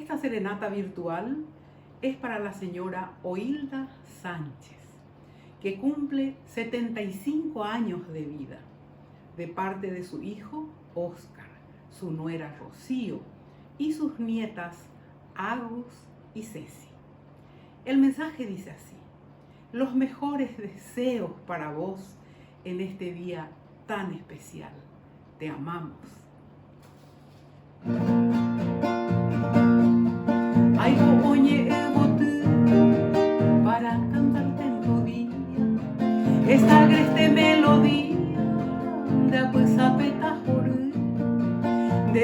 Esta serenata virtual es para la señora Oilda Sánchez, que cumple 75 años de vida, de parte de su hijo Óscar, su nuera Rocío y sus nietas Agus y Ceci. El mensaje dice así: los mejores deseos para vos en este día tan especial. Te amamos. Ay, oye, para cantarte en tu día esta agreste melodía de apesapeta joré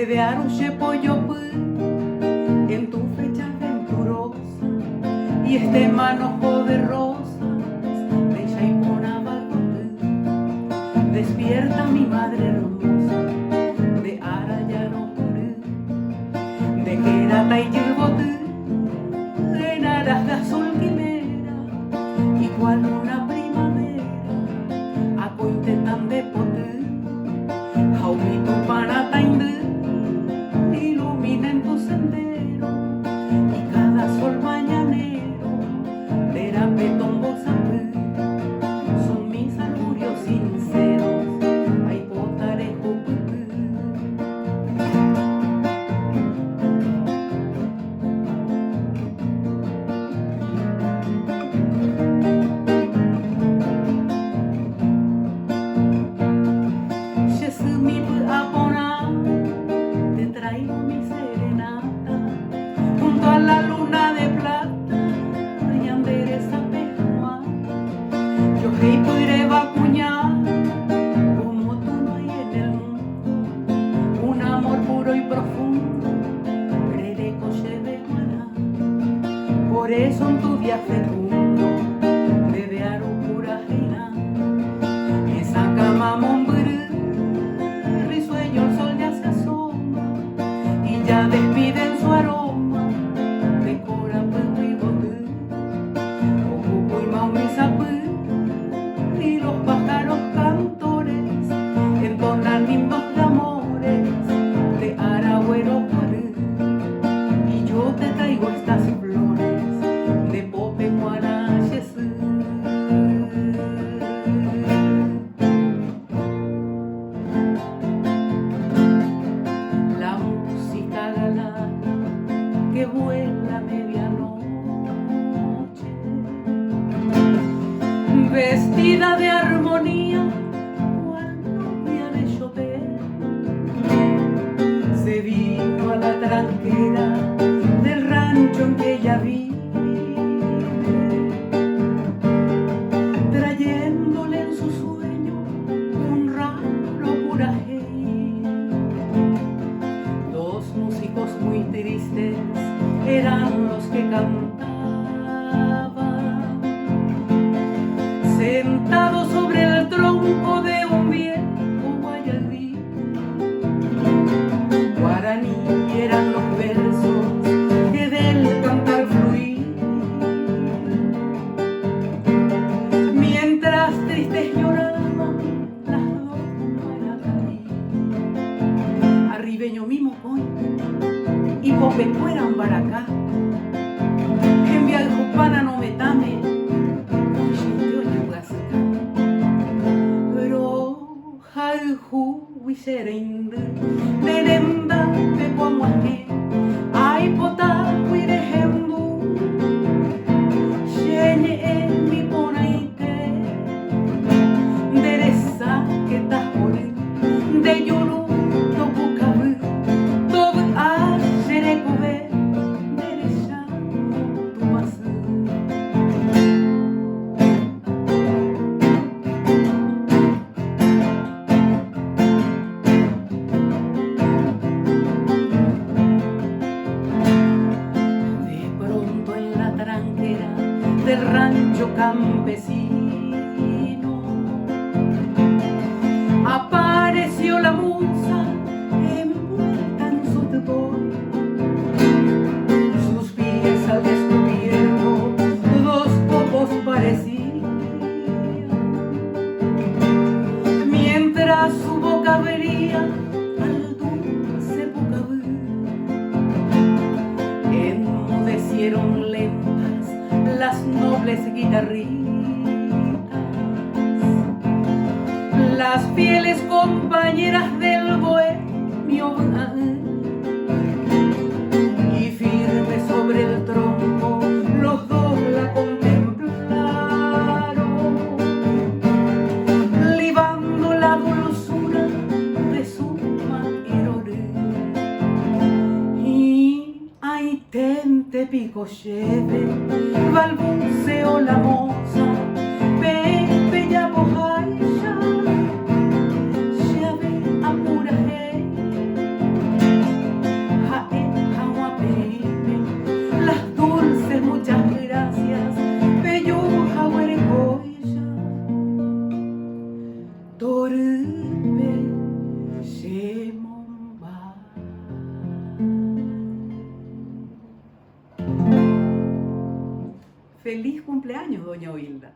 de Aruche Poyopú en tu fecha venturosa y este manojo de rosas de Chaipona Bagotú. Despierta mi madre hermosa de Arayano Joré de Querata y Yilbotú en aras de azul quimera igual una primavera a cointe tan de potú jaumito para taindú ilumina en tu sendero y cada sol mañanero verá petombo sapú son mis augurios sinceros ay potarejo pupú. Te traigo mi serenata junto a la luna de plata y andereza pejanuá. Yo hei puiré vacuñar como tú no hay en el mundo, un amor puro y profundo, creeré coche de guaná. Por eso en tu día fecundo bebe arupura heina esa cama mombrú risueño el sol ya se asoma y ya despiden su aroma de cora pueblo y botú ocupo y maumizapú y los pájaros cantores entonan himnos de amores de Aragüero Joré y yo te traigo estas flores de Pope Guarayesú. La música galana que vuela a medianoche, vestida de armonía, cual novia de Chopin, se vino a la tranquera del rancho en que ella vive, trayéndole en su sueño un raro curajé. Dos músicos muy tristes eran los que cantaban, sentados sobre el tronco de un viejo guayabí. Guaraní eran los versos que del cantar fluían, mientras tristes lloraban las dos guaratarí. Arribeño mimo coy y pope fueran baracá en Vialjupana no me tame pero jalju wiserinde neremba te pomuaje ay pota wirehembu shenye mi ponaite deresa que tajore de yuru topukabu tob a sherekube derecha tu pasu. Del rancho campesino apareció la musa envuelta en su tepor, sus pies al descubierto dos popos parecían, mientras su boca abría al dulce pucabú. Tocieron lentas las nobles guitarritas, las fieles compañeras del bohemio y firme sobre el tronco los dos la contemplaron, libando la dulzura de su maquiroré. Y ay tente pico lleve, balbuceó la moza, Pepe ya bojaya, llave apura hey, jae jaguapeme, las dulces muchas gracias, bello jaguarecoya, torpe shemomba. Feliz cumpleaños, doña Hilda.